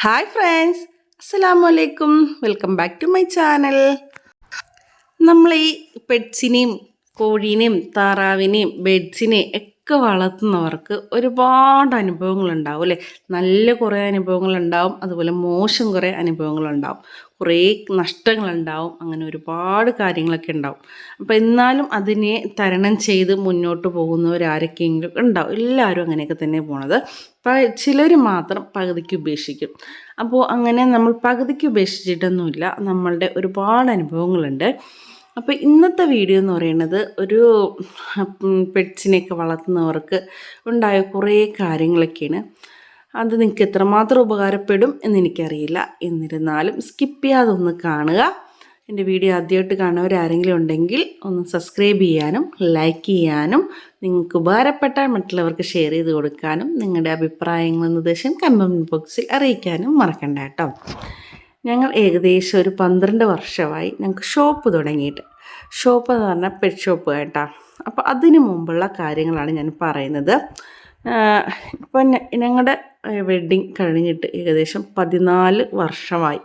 Hi friends, അസ്സലാമു അലൈക്കും. Welcome back to my channel. നമ്മൾ ഈ പെറ്റ്സിനെയും കോഴീനെയും താറാവിനെയും ബെഡ്സിനെയും ഒക്കെ വളർത്തുന്നവർക്ക് ഒരുപാട് അനുഭവങ്ങളുണ്ടാവും അല്ലേ. നല്ല കുറേ അനുഭവങ്ങളുണ്ടാവും, അതുപോലെ മോശം കുറേ അനുഭവങ്ങളുണ്ടാവും, കുറേ നഷ്ടങ്ങളുണ്ടാവും, അങ്ങനെ ഒരുപാട് കാര്യങ്ങളൊക്കെ ഉണ്ടാവും. അപ്പോൾ എന്നാലും അതിനെ തരണം ചെയ്ത് മുന്നോട്ട് പോകുന്നവരാരൊക്കെയെങ്കിലും ഉണ്ടാവും. എല്ലാവരും അങ്ങനെയൊക്കെ തന്നെ പോണത്. ചിലർ മാത്രം പകുതിക്ക് ഉപേക്ഷിക്കും. അപ്പോൾ അങ്ങനെ നമ്മൾ പകുതിക്ക് ഉപേക്ഷിച്ചിട്ടൊന്നുമില്ല, നമ്മളുടെ ഒരുപാട് അനുഭവങ്ങളുണ്ട്. അപ്പോൾ ഇന്നത്തെ വീഡിയോ എന്ന് പറയുന്നത് ഒരു പെറ്റ്സിനെയൊക്കെ വളർത്തുന്നവർക്ക് ഉണ്ടായ കുറേ കാര്യങ്ങളൊക്കെയാണ്. അത് നിങ്ങൾക്ക് എത്രമാത്രം ഉപകാരപ്പെടും എന്നെനിക്കറിയില്ല. എന്നിരുന്നാലും സ്കിപ്പ് ചെയ്യാതെ ഒന്ന് കാണുക. എൻ്റെ വീഡിയോ ആദ്യമായിട്ട് കാണുന്നവരാരെങ്കിലും ഉണ്ടെങ്കിൽ ഒന്ന് സബ്സ്ക്രൈബ് ചെയ്യാനും ലൈക്ക് ചെയ്യാനും, നിങ്ങൾക്ക് ഉപകാരപ്പെട്ടാൽ മറ്റുള്ളവർക്ക് ഷെയർ ചെയ്ത് കൊടുക്കാനും, നിങ്ങളുടെ അഭിപ്രായങ്ങളും നിർദ്ദേശം കമൻറ്റ് ബോക്സിൽ അറിയിക്കാനും മറക്കണ്ട കേട്ടോ. ഞങ്ങൾ ഏകദേശം ഒരു 12 വർഷമായി ഞങ്ങൾക്ക് ഷോപ്പ് തുടങ്ങിയിട്ട്. ഷോപ്പ് എന്ന് പറഞ്ഞാൽ പെറ്റ് ഷോപ്പ് കേട്ടോ. അപ്പോൾ അതിന് മുമ്പുള്ള കാര്യങ്ങളാണ് ഞാൻ പറയുന്നത്. ഇപ്പം ഞങ്ങളുടെ വെഡ്ഡിങ് കഴിഞ്ഞിട്ട് ഏകദേശം 14 വർഷമായി.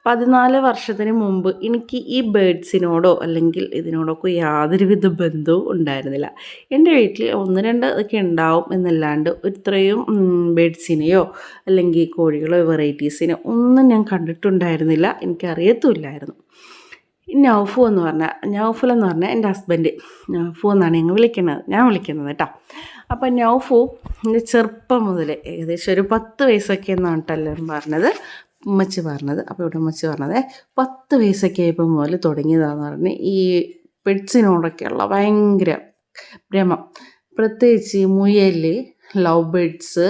14 വർഷത്തിന് മുമ്പ് എനിക്ക് ഈ ബേഡ്സിനോടോ അല്ലെങ്കിൽ ഇതിനോടൊക്കെ യാതൊരുവിധ ബന്ധവും ഉണ്ടായിരുന്നില്ല. എൻ്റെ വീട്ടിൽ 1-2 ഒക്കെ ഉണ്ടാവും എന്നല്ലാണ്ട് ഇത്രയും ബേഡ്സിനെയോ അല്ലെങ്കിൽ കോഴികളോ വെറൈറ്റീസിനെയോ ഒന്നും ഞാൻ കണ്ടിട്ടുണ്ടായിരുന്നില്ല, എനിക്കറിയത്തുമില്ലായിരുന്നു. നൗഫു എന്ന് പറഞ്ഞാൽ എൻ്റെ ഹസ്ബൻഡ്. നൗഫു എന്നാണ് ഞാൻ വിളിക്കുന്നത് കേട്ടോ. അപ്പം നൗഫു എൻ്റെ ചെറുപ്പം മുതൽ ഏകദേശം ഒരു 10 വയസ്സൊക്കെ എന്നാണ് കേട്ടോ എല്ലാവരും പറഞ്ഞത്, ഉമ്മച്ചി പറഞ്ഞത്. അപ്പോൾ ഇവിടെ ഉമ്മച്ചി പറഞ്ഞത് 10 വയസ്സൊക്കെ ആയപ്പോൾ മുതൽ തുടങ്ങിയതാണെന്ന് പറഞ്ഞ് ഈ പെറ്റ്സിനോടൊക്കെയുള്ള ഭയങ്കര ഭ്രമം. പ്രത്യേകിച്ച് മുയൽ, ലവ് ബേഡ്സ്,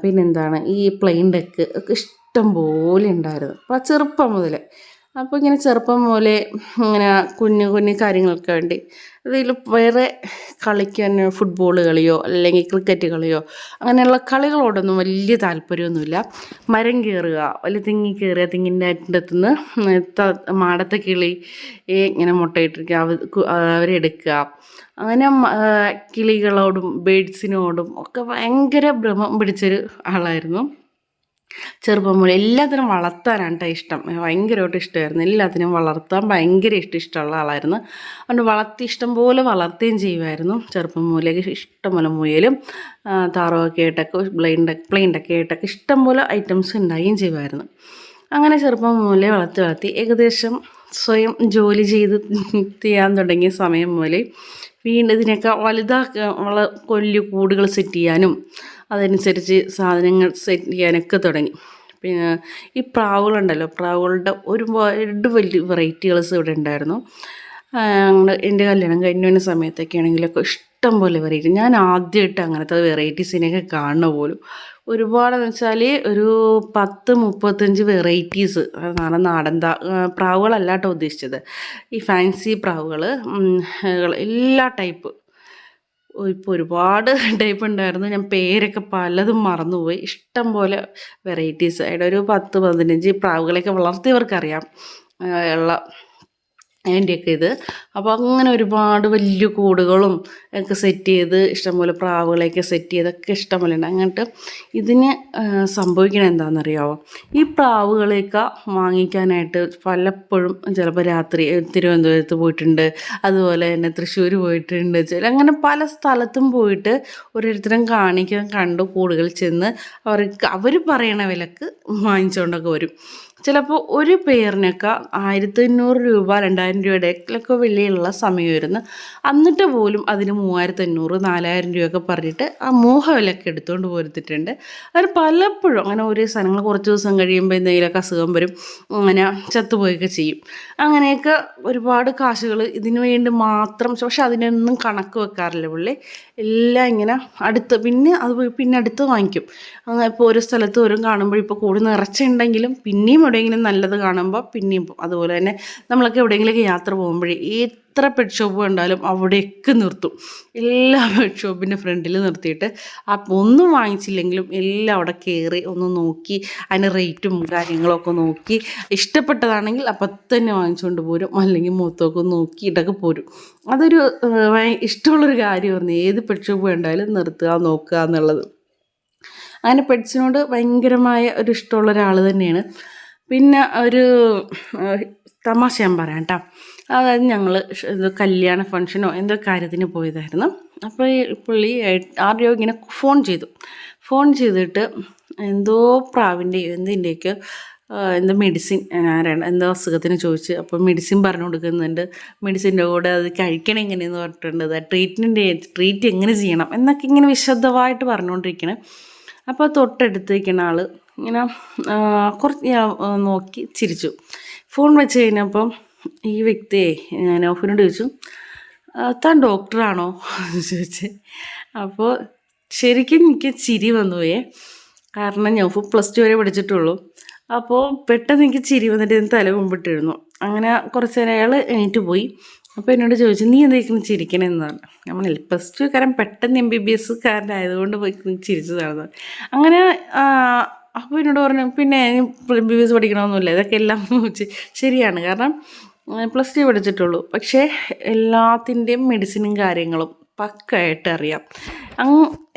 പിന്നെന്താണ് ഈ പ്ലെയിൻ ഡക്ക് ഒക്കെ ഇഷ്ടം പോലെ ഉണ്ടായിരുന്നു. അപ്പോൾ ചെറുപ്പം മുതൽ. അപ്പോൾ ഇങ്ങനെ ചെറുപ്പം പോലെ ഇങ്ങനെ കുഞ്ഞു കാര്യങ്ങളൊക്കെ വേണ്ടി അതിൽ വേറെ കളിക്കാൻ ഫുട്ബോൾ കളിയോ അല്ലെങ്കിൽ ക്രിക്കറ്റ് കളിയോ അങ്ങനെയുള്ള കളികളോടൊന്നും വലിയ താല്പര്യമൊന്നുമില്ല. മരം കയറുക, വലിയ തെങ്ങി കയറുക, തെങ്ങിൻ്റെ അറ്റത്തുനിന്ന് മാടത്തെ കിളി ഇങ്ങനെ മുട്ടയിട്ടിരിക്കുക, അവരെടുക്കുക, അങ്ങനെ കിളികളോടും ബേഡ്സിനോടും ഒക്കെ ഭയങ്കര ഭ്രമം പിടിച്ചൊരു ആളായിരുന്നു. ചെറുപ്പം മുതൽ എല്ലാത്തിനും വളർത്താനാണ് കേട്ടോ ഇഷ്ടം, ഭയങ്കരമായിട്ട് ഇഷ്ടമായിരുന്നു. എല്ലാത്തിനും വളർത്താൻ ഭയങ്കര ഇഷ്ടമുള്ള ആളായിരുന്നു. അതുകൊണ്ട് ഇഷ്ടം പോലെ വളർത്തുകയും ചെയ്യുമായിരുന്നു. ചെറുപ്പം മുതലേ ഇഷ്ടം പോലെ മുയലും താറാവൊക്കെ ആയിട്ടൊക്കെ പ്ലെയിൻ ഡക്ക് ആയിട്ടൊക്കെ ഇഷ്ടം പോലെ ഐറ്റംസ് ഉണ്ടാവുകയും ചെയ്യുമായിരുന്നു. അങ്ങനെ ചെറുപ്പം മുതലേ വളർത്തി ഏകദേശം സ്വയം ജോലി ചെയ്ത് ചെയ്യാൻ തുടങ്ങിയ സമയം മുതലേ വീണ്ടും ഇതിനൊക്കെ കൂടുകൾ സെറ്റ് ചെയ്യാനും അതനുസരിച്ച് സാധനങ്ങൾ സെറ്റ് ചെയ്യാനൊക്കെ തുടങ്ങി. പിന്നെ ഈ പ്രാവുകളുണ്ടല്ലോ, പ്രാവുകളുടെ ഒരുപാട് വലിയ വെറൈറ്റികൾസ് ഇവിടെ ഉണ്ടായിരുന്നു. എൻ്റെ കല്യാണം കഴിഞ്ഞ സമയത്തൊക്കെ ആണെങ്കിലൊക്കെ ഇഷ്ടം പോലെ വെറൈറ്റി. ഞാൻ ആദ്യമായിട്ട് അങ്ങനത്തെ വെറൈറ്റീസിനെയൊക്കെ കാണുന്ന പോലും. ഒരുപാടെന്ന് വെച്ചാൽ ഒരു 10-35 വെറൈറ്റീസ്. നാടൻ പ്രാവുകളല്ല കേട്ടോ ഉദ്ദേശിച്ചത്, ഈ ഫാൻസി പ്രാവുകൾ, എല്ലാ ടൈപ്പ്. ഇപ്പോൾ ഒരുപാട് ടൈപ്പ് ഉണ്ടായിരുന്നു. ഞാൻ പേരൊക്കെ പലതും മറന്നുപോയി. ഇഷ്ടം പോലെ വെറൈറ്റീസ്. അതിൻ്റെ ഒരു 10-15 പ്രാവുകളെയൊക്കെ വളർത്തിയവർക്കറിയാം ഉള്ള അതിൻ്റെയൊക്കെ ഇത്. അപ്പോൾ അങ്ങനെ ഒരുപാട് വലിയ കൂടുകളും ഒക്കെ സെറ്റ് ചെയ്ത് ഇഷ്ടംപോലെ പ്രാവുകളെയൊക്കെ സെറ്റ് ചെയ്തൊക്കെ ഇഷ്ടംപോലെ ഉണ്ട്. അങ്ങോട്ട് ഇതിന് സംഭവിക്കണത് എന്താണെന്നറിയാമോ? ഈ പ്രാവുകളെയൊക്കെ വാങ്ങിക്കാനായിട്ട് പലപ്പോഴും ചിലപ്പോൾ രാത്രി തിരുവനന്തപുരത്ത് പോയിട്ടുണ്ട്, അതുപോലെ തന്നെ തൃശ്ശൂർ പോയിട്ടുണ്ട്, അങ്ങനെ പല സ്ഥലത്തും പോയിട്ട് ഓരോരുത്തരും കണ്ടു കൂടുകൾ ചെന്ന് അവർ പറയണ വിലക്ക് വാങ്ങിച്ചുകൊണ്ടൊക്കെ വരും. ചിലപ്പോൾ ഒരു പെയറിനൊക്കെ 1500 രൂപ 2000 രൂപയുടെ ഒക്കെ വിലയുള്ള സമയമായിരുന്നു. എന്നിട്ട് പോലും അതിന് 3500 4000 രൂപയൊക്കെ പറഞ്ഞിട്ട് ആ വിലക്ക് എടുത്തുകൊണ്ട് പോരുത്തിട്ടുണ്ട്. അതിന് പലപ്പോഴും അങ്ങനെ ഓരോ സാധനങ്ങൾ കുറച്ച് ദിവസം കഴിയുമ്പോൾ എന്തെങ്കിലുമൊക്കെ അസുഖം വരും, അങ്ങനെ ചത്തുപോയൊക്കെ ചെയ്യും. അങ്ങനെയൊക്കെ ഒരുപാട് കാശുകൾ ഇതിനു വേണ്ടി മാത്രം. പക്ഷെ അതിനൊന്നും കണക്ക് വെക്കാറില്ല പുള്ളി. എല്ലാം ഇങ്ങനെ പിന്നെ അടുത്ത് വാങ്ങിക്കും. അങ്ങനെ ഇപ്പോൾ ഓരോ സ്ഥലത്ത് ഓരോ കാണുമ്പോൾ ഇപ്പോൾ കൂടി നിറച്ചുണ്ടെങ്കിലും പിന്നെയും എവിടെയെങ്കിലും നല്ലത് കാണുമ്പോൾ പിന്നെയും പോകും. അതുപോലെ തന്നെ നമ്മളൊക്കെ എവിടെയെങ്കിലുമൊക്കെ യാത്ര പോകുമ്പോഴേ എത്ര പെറ്റ് ഷോപ്പ് കണ്ടാലും അവിടെയൊക്കെ നിർത്തും. എല്ലാ പെറ്റ് ഷോപ്പിൻ്റെ ഫ്രണ്ടിൽ നിർത്തിയിട്ട് ഒന്നും വാങ്ങിച്ചില്ലെങ്കിലും എല്ലാം അവിടെ കയറി ഒന്ന് നോക്കി അതിന് റേറ്റും കാര്യങ്ങളൊക്കെ നോക്കി ഇഷ്ടപ്പെട്ടതാണെങ്കിൽ അപ്പം തന്നെ വാങ്ങിച്ചുകൊണ്ട് പോരും, അല്ലെങ്കിൽ മൊത്തമൊക്കെ നോക്കിയിട്ടൊക്കെ പോരും. അതൊരു ഇഷ്ടമുള്ളൊരു കാര്യമായിരുന്നു, ഏത് പെറ്റ് ഷോപ്പ് കണ്ടാലും നിർത്തുക നോക്കുക എന്നുള്ളത്. അങ്ങനെ പെറ്റ്സിനോട് ഭയങ്കരമായ ഒരു ഇഷ്ടമുള്ള ഒരാൾ തന്നെയാണ്. പിന്നെ ഒരു തമാശ ഞാൻ പറയാം കേട്ടോ. അതായത് ഞങ്ങൾ ഇത് കല്യാണ ഫംഗ്ഷനോ എന്തോ കാര്യത്തിന് പോയതായിരുന്നു. അപ്പോൾ ഈ പുള്ളി ആരെയോ ഇങ്ങനെ ഫോൺ ചെയ്തിട്ട് എന്തോ പ്രാവിൻ്റെയോ എന്തിൻ്റെയൊക്കെ എന്തോ മെഡിസിൻ എന്തോ അസുഖത്തിന് ചോദിച്ച്. അപ്പോൾ മെഡിസിൻ പറഞ്ഞു കൊടുക്കുന്നുണ്ട്. മെഡിസിൻ്റെ കൂടെ അത് കഴിക്കണം എങ്ങനെയെന്ന് പറഞ്ഞിട്ടുണ്ട്. ട്രീറ്റ് എങ്ങനെ ചെയ്യണം എന്നൊക്കെ ഇങ്ങനെ വിശദമായിട്ട് പറഞ്ഞുകൊണ്ടിരിക്കണേ. അപ്പോൾ തൊട്ടടുത്തേക്കുന്ന ആൾ ഇങ്ങനെ കുറച്ച് നോക്കി ചിരിച്ചു. ഫോൺ വെച്ച് കഴിഞ്ഞപ്പം ഈ വ്യക്തിയെ നൗഫിനോട് ചോദിച്ചു, താൻ ഡോക്ടറാണോ ചോദിച്ച്. അപ്പോൾ ശരിക്കും എനിക്ക് ചിരി വന്നുപോയേ. കാരണം നൗഫ് +2 വരെ പഠിച്ചിട്ടുള്ളൂ. അപ്പോൾ പെട്ടെന്ന് എനിക്ക് ചിരി വന്നിട്ട് ഞാൻ തല മുമ്പിട്ടിരുന്നു. അങ്ങനെ കുറച്ച് നേരം അയാൾ എണീറ്റ് പോയി. അപ്പോൾ എന്നോട് ചോദിച്ചു, നീ എന്തായിരിക്കും ചിരിക്കണമെന്നാണ്. നമ്മൾ +2 കാരൻ പെട്ടെന്ന് MBBS കാരനായതുകൊണ്ട് പോയി ചിരിച്ചതാണ്. അങ്ങനെ അപ്പോൾ എന്നോട് പറഞ്ഞു, പിന്നെ MBBS പഠിക്കണമെന്നില്ല, ഇതൊക്കെ എല്ലാം ശരിയാണ്. കാരണം +2 പഠിച്ചിട്ടുള്ളൂ. പക്ഷേ എല്ലാത്തിൻ്റെയും മെഡിസിനും കാര്യങ്ങളും പക്കായിട്ട് അറിയാം.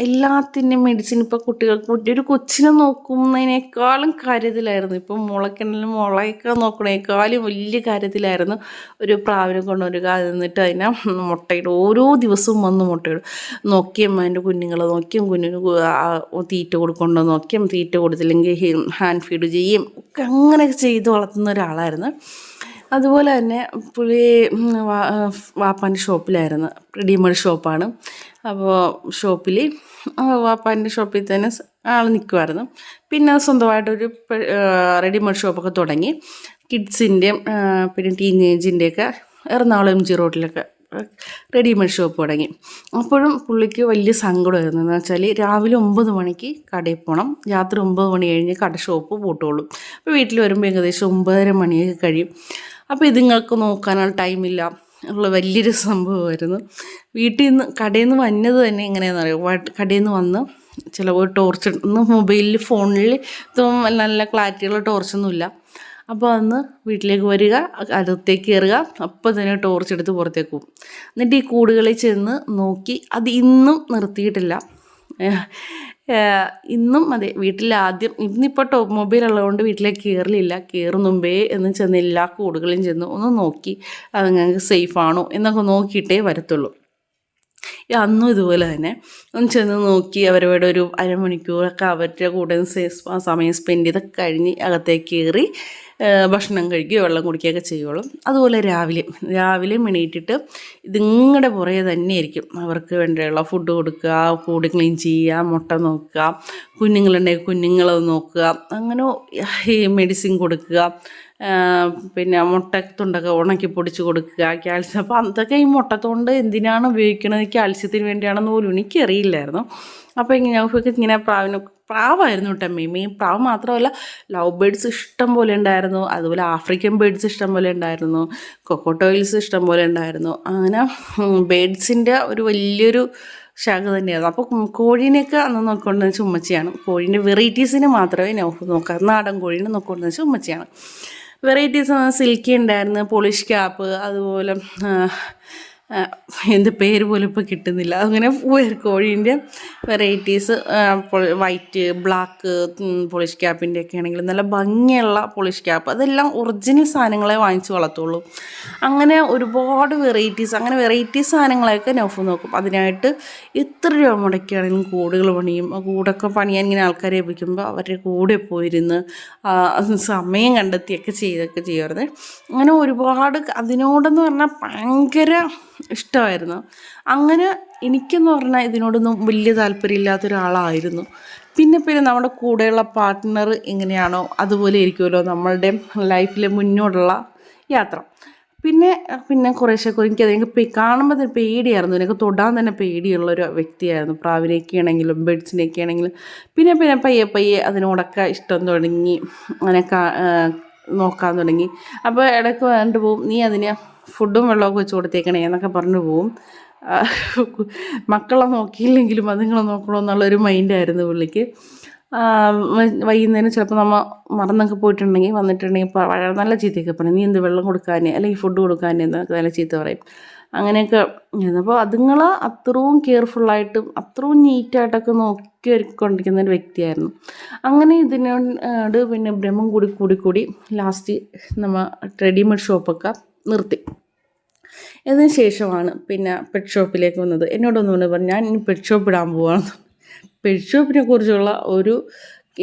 എല്ലാത്തിൻ്റെയും മെഡിസിൻ ഇപ്പോൾ കുട്ടികൾക്ക് ഒരു കൊച്ചിനെ നോക്കുന്നതിനേക്കാളും കാര്യത്തിലായിരുന്നു. ഇപ്പം മുളയൊക്കെ നോക്കണേക്കാളും വലിയ കാര്യത്തിലായിരുന്നു ഒരു പ്രാവിനെ കൊണ്ടുവരിക. എന്നിട്ട് അതിനെ മുട്ടയിടും. ഓരോ ദിവസവും വന്ന് മുട്ടയിടും. നോക്കിയും അതിൻ്റെ കുഞ്ഞുങ്ങളെ നോക്കിയും കുഞ്ഞിന് തീറ്റ കൊടുക്കൊണ്ടോ നോക്കിയും തീറ്റ കൊടുത്തില്ലെങ്കിൽ ഹാൻഡ് ഫീഡ് ചെയ്യും ഒക്കെ അങ്ങനെയൊക്കെ ചെയ്ത് വളർത്തുന്ന ഒരാളായിരുന്നു. അതുപോലെ തന്നെ പുള്ളി വാപ്പാൻ്റെ ഷോപ്പിലായിരുന്നു. റെഡിമെയ്ഡ് ഷോപ്പാണ്. അപ്പോൾ വാപ്പാൻ്റെ ഷോപ്പിൽ തന്നെ ആൾ നിൽക്കുമായിരുന്നു. പിന്നെ സ്വന്തമായിട്ടൊരു റെഡിമെയ്ഡ് ഷോപ്പൊക്കെ തുടങ്ങി. കിഡ്സിൻ്റെയും പിന്നെ ടീനേജിൻ്റെയൊക്കെ എറണാകുളം MG റോഡിലൊക്കെ റെഡിമെയ്ഡ് ഷോപ്പ് തുടങ്ങി. അപ്പോഴും പുള്ളിക്ക് വലിയ സങ്കടമായിരുന്നു. എന്ന് വെച്ചാൽ രാവിലെ 9 മണിക്ക് കടയിൽ പോകണം, രാത്രി 9 മണി കഴിഞ്ഞ് ഷോപ്പ് പൂട്ടുള്ളൂ. അപ്പോൾ വീട്ടിൽ വരുമ്പോൾ ഏകദേശം 9:30 മണിയൊക്കെ കഴിയും. അപ്പോൾ ഇതുങ്ങൾക്ക് നോക്കാനുള്ള ടൈമില്ല ഉള്ള വലിയൊരു സംഭവമായിരുന്നു. കടയിൽ നിന്ന് വന്നത് തന്നെ എങ്ങനെയാണെന്ന് അറിയാം. കടയിൽ നിന്ന് വന്ന് ചിലപ്പോൾ ടോർച്ച് മൊബൈലിൽ ഫോണിൽ നല്ല ക്ലാരിറ്റിയുള്ള ടോർച്ചൊന്നുമില്ല. അപ്പോൾ അന്ന് വീട്ടിലേക്ക് വരിക, അകത്തേക്ക് കയറുക, അപ്പോൾ തന്നെ ടോർച്ച് എടുത്ത് പുറത്തേക്ക് പോകും. എന്നിട്ട് ഈ കൂടുകളിൽ ചെന്ന് നോക്കി. അത് ഇന്നും നിർത്തിയിട്ടില്ല. ഇന്നും അതെ, വീട്ടിലാദ്യം ഇന്നിപ്പോൾ മൊബൈൽ ഉള്ളതുകൊണ്ട് വീട്ടിലേക്ക് കയറലില്ല. കയറും മുമ്പേ എന്ന് ചെന്ന് എല്ലാ കൂടുകളിലും ചെന്ന് ഒന്ന് നോക്കി അത് ഞങ്ങൾക്ക് സേഫാണോ എന്നൊക്കെ നോക്കിയിട്ടേ വരത്തുള്ളൂ. അന്നും ഇതുപോലെ തന്നെ ഒന്ന് ചെന്ന് നോക്കി അവരോട് ഒരു അരമണിക്കൂറൊക്കെ അവരുടെ കൂടെ സമയം സ്പെൻഡ് ചെയ്തൊക്കെ കഴിഞ്ഞ് അകത്തേക്ക് കയറി ഭക്ഷണം കഴിക്കുകയോ വെള്ളം കുടിക്കുകയൊക്കെ ചെയ്യുള്ളൂ. അതുപോലെ രാവിലെ എണീറ്റിട്ട് ഇതിങ്ങടെ പുറകെ തന്നെയായിരിക്കും. അവർക്ക് വേണ്ടിയുള്ള ഫുഡ് കൊടുക്കുക, കൂട് ക്ലീൻ ചെയ്യുക, മുട്ട നോക്കുക, കുഞ്ഞുങ്ങളുണ്ടെങ്കിൽ കുഞ്ഞുങ്ങളെ നോക്കുക, അങ്ങനെ ഈ മെഡിസിൻ കൊടുക്കുക, പിന്നെ മുട്ടത്തൊണ്ടൊക്കെ ഉണക്കി പൊടിച്ച് കൊടുക്കുക, കാൽസ്യം. അപ്പോൾ അതൊക്കെ ഈ മുട്ടത്തൊണ്ട് എന്തിനാണ് ഉപയോഗിക്കുന്നത്, കാൽസ്യത്തിന് വേണ്ടിയാണെന്ന് പോലും എനിക്കറിയില്ലായിരുന്നു. അപ്പോൾ ഇങ്ങനെ പ്രാവായിരുന്നു കേട്ടോ. മെയിൻ പ്രാവ് മാത്രമല്ല, ലവ് ബേഡ്സ് ഇഷ്ടം പോലെ ഉണ്ടായിരുന്നു. അതുപോലെ ആഫ്രിക്കൻ ബേഡ്സ് ഇഷ്ടം പോലെ ഉണ്ടായിരുന്നു. കൊക്കോട്ടോയിൽസ് ഇഷ്ടം പോലെ ഉണ്ടായിരുന്നു. അങ്ങനെ ബേഡ്സിൻ്റെ ഒരു വലിയൊരു ശാഖ തന്നെയായിരുന്നു. അപ്പോൾ കോഴീനെയൊക്കെ അന്ന് നോക്കിക്കൊണ്ടെന്ന് വെച്ചാൽ ഉമ്മച്ചിയാണ്. കോഴീൻ്റെ വെറൈറ്റീസിന് മാത്രമേ നോക്കാം. നാടൻ കോഴീനെ നോക്കിക്കൊണ്ടെന്ന് വെച്ചാൽ ഉമ്മച്ചിയാണ്. വെറൈറ്റീസ് സിൽക്കി ഉണ്ടായിരുന്നു, പോളിഷ് ക്യാപ്പ്, അതുപോലെ എൻ്റെ പേര് പോലും ഇപ്പോൾ കിട്ടുന്നില്ല. അങ്ങനെ കോഴീൻ്റെ വെറൈറ്റീസ് വൈറ്റ്, ബ്ലാക്ക് പോളിഷ് ക്യാപ്പിൻ്റെ ഒക്കെ ആണെങ്കിൽ നല്ല ഭംഗിയുള്ള പോളിഷ് ക്യാപ്പ്, അതെല്ലാം ഒറിജിനൽ സാധനങ്ങളെ വാങ്ങിച്ച് വളർത്തുള്ളൂ. അങ്ങനെ ഒരുപാട് വെറൈറ്റീസ് സാധനങ്ങളെയൊക്കെ നൗഫ് നോക്കും. അതിനായിട്ട് എത്ര രൂപ മുടക്കിയാണെങ്കിലും കൂടുകൾ പണിയും. കൂടൊക്കെ പണിയാൻ ഇങ്ങനെ ആൾക്കാരെ ഏൽപ്പിക്കുമ്പോൾ അവരുടെ കൂടെ പോയിരുന്ന് സമയം കണ്ടെത്തിയൊക്കെ ചെയ്യുമായിരുന്നു. അങ്ങനെ ഒരുപാട് അതിനോടെന്ന് പറഞ്ഞാൽ ഭയങ്കര ഇഷ്ടമായിരുന്നു. അങ്ങനെ എനിക്കെന്ന് പറഞ്ഞാൽ ഇതിനോടൊന്നും വലിയ താല്പര്യമില്ലാത്ത ഒരാളായിരുന്നു. പിന്നെ നമ്മുടെ കൂടെയുള്ള പാർട്ട്ണർ എങ്ങനെയാണോ അതുപോലെ ഇരിക്കുമല്ലോ നമ്മളുടെ ലൈഫിലെ മുന്നോട്ടുള്ള യാത്ര. പിന്നെ കുറേശ്ശെ എനിക്ക് കാണുമ്പോൾ തന്നെ പേടിയായിരുന്നു. എനിക്ക് തൊടാൻ തന്നെ പേടിയുള്ളൊരു വ്യക്തിയായിരുന്നു. പ്രാവിനെയൊക്കെ ആണെങ്കിലും ബേഡ്സിനെയൊക്കെ ആണെങ്കിലും. പിന്നെ പയ്യെ അതിനോടൊക്കെ ഇഷ്ടം തുടങ്ങി, അങ്ങനെ നോക്കാൻ തുടങ്ങി. അപ്പോൾ ഇടയ്ക്ക് വേണ്ട പോവും, നീ അതിന് ഫുഡും വെള്ളമൊക്കെ വെച്ച് കൊടുത്തേക്കണേ എന്നൊക്കെ പറഞ്ഞു പോവും. മക്കളെ നോക്കിയില്ലെങ്കിലും അതുങ്ങളെ നോക്കണമെന്നുള്ളൊരു മൈൻഡായിരുന്നു പുള്ളിക്ക്. വൈകുന്നേരം ചിലപ്പോൾ നമ്മൾ മറന്നൊക്കെ വന്നിട്ടുണ്ടെങ്കിൽ നല്ല ചീത്തയൊക്കെ പറയും. നീ എന്ത് വെള്ളം കൊടുക്കാൻ അല്ലെങ്കിൽ ഫുഡ് കൊടുക്കാൻ എന്നൊക്കെ നല്ല ചീത്ത പറയും. അങ്ങനെയൊക്കെ. അപ്പോൾ അതുങ്ങൾ അത്രയും കെയർഫുള്ളായിട്ടും അത്രയും നീറ്റായിട്ടൊക്കെ നോക്കി കൊണ്ടിരിക്കുന്ന ഒരു വ്യക്തിയായിരുന്നു. അങ്ങനെ ഇതിനോട് പിന്നെ ഭ്രമം കൂടി ലാസ്റ്റ് നമ്മൾ റെഡിമെയ്ഡ് ഷോപ്പൊക്കെ നിർത്തി. ഇതിന് ശേഷമാണ് പിന്നെ പെറ്റ് ഷോപ്പിലേക്ക് വന്നത്. എന്നോടൊന്നുകൂടെ പറഞ്ഞു, ഞാൻ ഇനി പെറ്റ് ഷോപ്പ് ഇടാൻ പോവാണ്. പെറ്റ് ഷോപ്പിനെ കുറിച്ചുള്ള ഒരു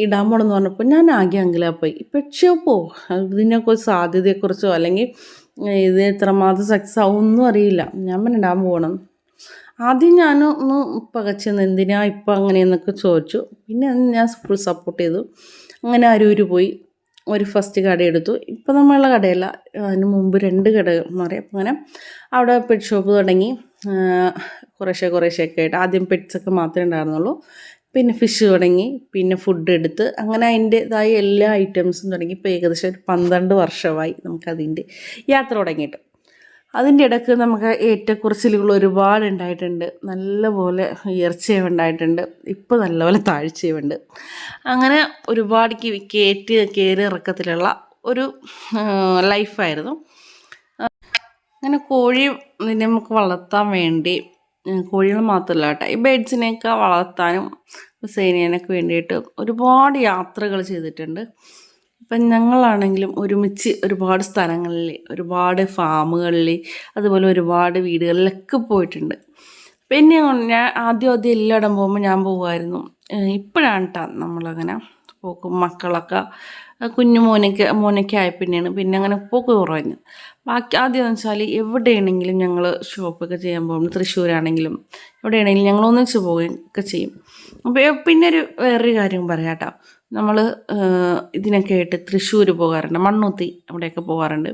ഇടാൻ പോകണമെന്ന് പറഞ്ഞപ്പോൾ ഞാൻ ആകെ അങ്കിലാപ്പോയി. പെറ്റ് ഷോപ്പോ, ഇതിനെക്കുറിച്ച് സാധ്യതയെക്കുറിച്ചോ അല്ലെങ്കിൽ ഇത് എത്രമാത്രം സക്സസ് ആവും ഒന്നും അറിയില്ല. ഞാൻ പിന്നെ ഇടാൻ പോകണം. ആദ്യം ഞാനൊന്ന് പകച്ചെന്ന്, എന്തിനാ ഇപ്പം അങ്ങനെയെന്നൊക്കെ ചോദിച്ചു. പിന്നെ ഞാൻ ഫുൾ സപ്പോർട്ട് ചെയ്തു. അങ്ങനെ അരൂർ പോയി ഒരു ഫസ്റ്റ് കട എടുത്തു. ഇപ്പം നമ്മളുള്ള കടയല്ല, അതിന് മുമ്പ് 2 കട മാറി. അപ്പം അങ്ങനെ അവിടെ പെറ്റ് ഷോപ്പ് തുടങ്ങി. കുറേശ്ശെയൊക്കെ ആയിട്ട് ആദ്യം പെറ്റ്സൊക്കെ മാത്രമേ ഉണ്ടായിരുന്നുള്ളൂ. പിന്നെ ഫിഷ് തുടങ്ങി, പിന്നെ ഫുഡ് എടുത്ത്, അങ്ങനെ അതിൻ്റെതായ എല്ലാ ഐറ്റംസും തുടങ്ങി. ഇപ്പോൾ ഏകദേശം ഒരു 12 വർഷമായി നമുക്കതിൻ്റെ യാത്ര തുടങ്ങിയിട്ട്. അതിൻ്റെ ഇടയ്ക്ക് നമുക്ക് ഏറ്റക്കുറച്ചിലുകൾ ഒരുപാട് ഉണ്ടായിട്ടുണ്ട്. നല്ലപോലെ ഉയർച്ചയും ഉണ്ടായിട്ടുണ്ട്, ഇപ്പോൾ നല്ലപോലെ താഴ്ചയുമുണ്ട്. അങ്ങനെ ഒരുപാട് കയറി ഇറക്കത്തിലുള്ള ഒരു ലൈഫായിരുന്നു. അങ്ങനെ കോഴി നമുക്ക് വളർത്താൻ വേണ്ടി, കോഴികൾ മാത്രമല്ല കേട്ടോ, ഈ ബേഡ്സിനെയൊക്കെ വളർത്താനും സേനേനൊക്കെ വേണ്ടിയിട്ട് ഒരുപാട് യാത്രകൾ ചെയ്തിട്ടുണ്ട്. ഇപ്പം ഞങ്ങളാണെങ്കിലും ഒരുമിച്ച് ഒരുപാട് സ്ഥലങ്ങളിൽ, ഒരുപാട് ഫാമുകളിൽ, അതുപോലെ ഒരുപാട് വീടുകളിലൊക്കെ പോയിട്ടുണ്ട്. പിന്നെ ഞാൻ ആദ്യം എല്ലായിടം പോകുമ്പോൾ ഞാൻ പോകുമായിരുന്നു. ഇപ്പോഴാണ് കേട്ടോ നമ്മളങ്ങനെ പോക്കും. മക്കളൊക്കെ മോനൊക്കെ ആയ പിന്നെ അങ്ങനെ പോക്ക് കുറഞ്ഞു. ബാക്കി ആദ്യം എന്ന് വെച്ചാൽ എവിടെയാണെങ്കിലും ഞങ്ങൾ ഷോപ്പൊക്കെ ചെയ്യാൻ പോകും. തൃശ്ശൂരാണെങ്കിലും എവിടെയാണെങ്കിലും ഞങ്ങൾ ഒന്നിച്ച് പോവുകയൊക്കെ ചെയ്യും. അപ്പോൾ പിന്നെ വേറൊരു കാര്യം പറയാം കേട്ടോ. നമ്മൾ ഇതിനൊക്കെ ആയിട്ട് തൃശ്ശൂർ പോകാറുണ്ട്, മണ്ണുത്തി അവിടെയൊക്കെ പോകാറുണ്ട്.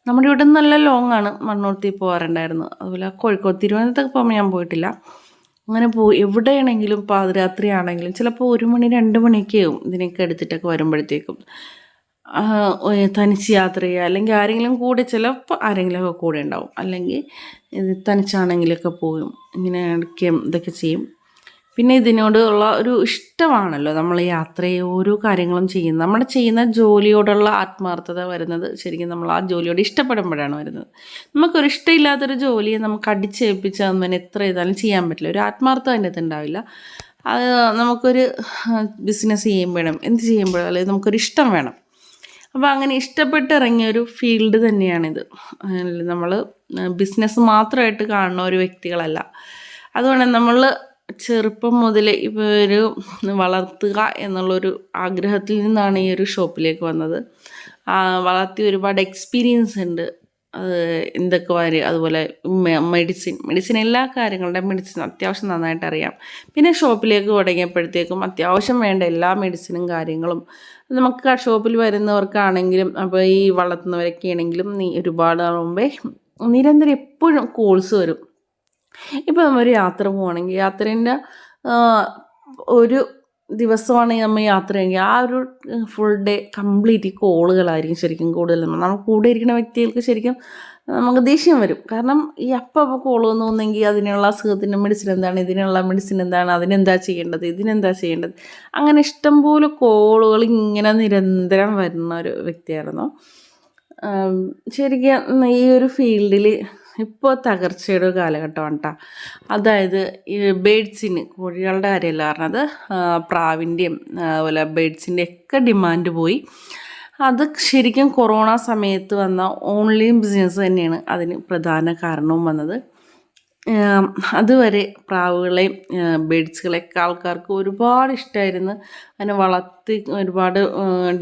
നമ്മുടെ ഇവിടെ നിന്ന് നല്ല ലോങ്ങാണ്, മണ്ണുത്തി പോകാറുണ്ടായിരുന്നു. അതുപോലെ കോഴിക്കോട്, തിരുവനന്തപുരത്തൊക്കെ പോകുമ്പോൾ ഞാൻ പോയിട്ടില്ല. അങ്ങനെ എവിടെയാണെങ്കിലും പാതിരാത്രി ആണെങ്കിലും ചിലപ്പോൾ 1 മണി 2 മണിയൊക്കെ ആവും ഇതിനൊക്കെ എടുത്തിട്ടൊക്കെ വരുമ്പോഴത്തേക്കും. തനിച്ച് യാത്ര ചെയ്യുക, അല്ലെങ്കിൽ ആരെങ്കിലും കൂടെ, ചിലപ്പോൾ ആരെങ്കിലുമൊക്കെ കൂടെ ഉണ്ടാവും, അല്ലെങ്കിൽ തനിച്ചാണെങ്കിലൊക്കെ പോകും. ഇങ്ങനെ ഇതൊക്കെ ചെയ്യും. പിന്നെ ഇതിനോടുള്ള ഒരു ഇഷ്ടമാണല്ലോ നമ്മൾ യാത്രയെ ഓരോ കാര്യങ്ങളും ചെയ്യുന്നത്. നമ്മൾ ചെയ്യുന്ന ജോലിയോടുള്ള ആത്മാർത്ഥത വരുന്നത് ശരിക്കും നമ്മൾ ആ ജോലിയോട് ഇഷ്ടപ്പെടുമ്പോഴാണ് വരുന്നത്. നമുക്കൊരു ഇഷ്ടമില്ലാത്തൊരു ജോലിയെ നമുക്ക് അടിച്ചേൽപ്പിച്ചാൽ തന്നെ എത്ര ചെയ്താലും ചെയ്യാൻ പറ്റില്ല. ഒരു ആത്മാർത്ഥത അതിൻ്റെ അകത്ത് ഉണ്ടാവില്ല. അത് നമുക്കൊരു ബിസിനസ് ചെയ്യുമ്പോഴും എന്ത് ചെയ്യുമ്പോഴും അല്ലെങ്കിൽ നമുക്കൊരു ഇഷ്ടം വേണം. അപ്പോൾ അങ്ങനെ ഇഷ്ടപ്പെട്ട് ഇറങ്ങിയ ഒരു ഫീൽഡ് തന്നെയാണിത്. നമ്മൾ ബിസിനസ് മാത്രമായിട്ട് കാണുന്ന ഒരു വ്യക്തികളല്ല. അതുകൊണ്ട് നമ്മൾ ചെറുപ്പം മുതൽ ഒരു വളർത്തുക എന്നുള്ളൊരു ആഗ്രഹത്തിൽ നിന്നാണ് ഈ ഒരു ഷോപ്പിലേക്ക് വന്നത്. വളർത്തി ഒരുപാട് എക്സ്പീരിയൻസ് ഉണ്ട്. എന്തൊക്കെ അതുപോലെ മെഡിസിൻ എല്ലാ കാര്യങ്ങളുടെ മെഡിസിൻ അത്യാവശ്യം നന്നായിട്ട് അറിയാം. പിന്നെ ഷോപ്പിലേക്ക് തുടങ്ങിയപ്പോഴത്തേക്കും അത്യാവശ്യം വേണ്ട എല്ലാ മെഡിസിനും കാര്യങ്ങളും നമുക്ക് ആ ഷോപ്പിൽ വരുന്നവർക്കാണെങ്കിലും, അപ്പോൾ ഈ വളർത്തുന്നവരൊക്കെ ആണെങ്കിലും ഒരുപാട് മുമ്പേ നിരന്തരം എപ്പോഴും കോൾസ് വരും. ഇപ്പോൾ നമ്മൊരു യാത്ര പോവുകയാണെങ്കിൽ യാത്രേൻ്റെ ഒരു ദിവസമാണെങ്കിൽ നമ്മൾ യാത്ര ചെയ്യുമെങ്കിൽ ആ ഒരു ഫുൾ ഡേ കംപ്ലീറ്റ് ഈ കോളുകളായിരിക്കും ശരിക്കും കൂടുതൽ. നമ്മൾ കൂടെ ഇരിക്കുന്ന വ്യക്തികൾക്ക് ശരിക്കും നമുക്ക് ദേഷ്യം വരും. കാരണം ഈ അപ്പം കോൾ വന്നു വന്നെങ്കിൽ അതിനുള്ള അസുഖത്തിൻ്റെ മെഡിസിൻ എന്താണ്, ഇതിനുള്ള മെഡിസിൻ എന്താണ്, അതിനെന്താ ചെയ്യേണ്ടത്, ഇതിനെന്താ ചെയ്യേണ്ടത്, അങ്ങനെ ഇഷ്ടംപോലെ കോളുകൾ ഇങ്ങനെ നിരന്തരം വരുന്ന ഒരു വ്യക്തിയായിരുന്നു. ശരിക്കും ഈ ഒരു ഫീൽഡിൽ ഇപ്പോൾ തകർച്ചയുടെ കാലഘട്ടമാണ് കേട്ടോ. അതായത് ഈ ബേഡ്സിന്, കോഴികളുടെ കാര്യമല്ല പറഞ്ഞത്, പ്രാവിൻ്റെയും അതുപോലെ ബേഡ്സിൻ്റെ ഒക്കെ ഡിമാൻഡ് പോയി. അത് ശരിക്കും കൊറോണ സമയത്ത് വന്ന ഓൺലൈൻ ബിസിനസ് തന്നെയാണ് അതിന് പ്രധാന കാരണവും വന്നത്. അതുവരെ പ്രാവുകളെയും ബേഡ്സുകളെയൊക്കെ ആൾക്കാർക്ക് ഒരുപാട് ഇഷ്ടമായിരുന്നു. അതിനെ വളർത്തി ഒരുപാട്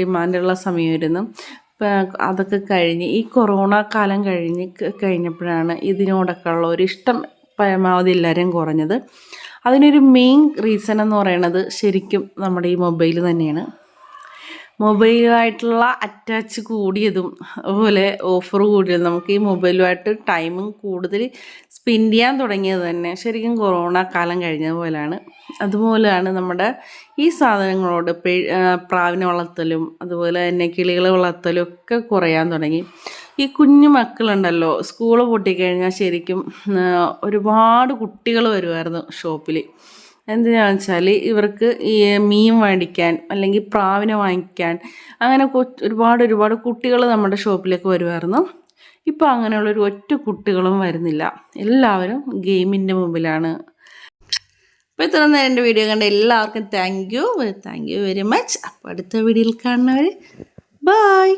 ഡിമാൻഡുള്ള സമയമായിരുന്നു. അതൊക്കെ കഴിഞ്ഞ് ഈ കൊറോണ കാലം കഴിഞ്ഞപ്പോഴാണ് ഇതിനോടൊക്കെ ഉള്ള ഒരു ഇഷ്ടം പരമാവധി എല്ലാവരും കുറഞ്ഞത്. അതിനൊരു മെയിൻ റീസൺ എന്ന് പറയുന്നത് ശരിക്കും നമ്മുടെ ഈ മൊബൈൽ തന്നെയാണ്. മൊബൈലുമായിട്ടുള്ള അറ്റാച്ച് കൂടിയതും അതുപോലെ ഓഫർ കൂടിയതും നമുക്ക് ഈ മൊബൈലുമായിട്ട് ടൈമും കൂടുതൽ സ്പെൻഡ് ചെയ്യാൻ തുടങ്ങിയത് തന്നെ ശരിക്കും കൊറോണ കാലം കഴിഞ്ഞതുപോലെയാണ്. അതുപോലെയാണ് നമ്മുടെ ഈ സാധനങ്ങളോട് പ്രാവിനെ വളർത്തലും അതുപോലെ തന്നെ കിളികളെ വളർത്തലും ഒക്കെ കുറയാൻ തുടങ്ങി. ഈ കുഞ്ഞു മക്കളുണ്ടല്ലോ, സ്കൂൾ പൊട്ടിക്കഴിഞ്ഞാൽ ശരിക്കും ഒരുപാട് കുട്ടികൾ വരുമായിരുന്നു ഷോപ്പിൽ. എന്തിനാണെന്ന് വെച്ചാൽ ഇവർക്ക് ഈ മീൻ മേടിക്കാൻ അല്ലെങ്കിൽ പ്രാവിനെ വാങ്ങിക്കാൻ അങ്ങനെ ഒരുപാട് കുട്ടികൾ നമ്മുടെ ഷോപ്പിലേക്ക് വരുമായിരുന്നു. ഇപ്പോൾ അങ്ങനെയുള്ളൊരു ഒറ്റ കുട്ടികളും വരുന്നില്ല, എല്ലാവരും ഗെയിമിൻ്റെ മുമ്പിലാണ്. അപ്പോൾ ഇത്ര നേരം എൻ്റെ വീഡിയോ കണ്ട എല്ലാവർക്കും താങ്ക് യു വെരി മച്ച്. അപ്പോൾ അടുത്ത വീഡിയോയിൽ കാണുന്നവർ ബൈ.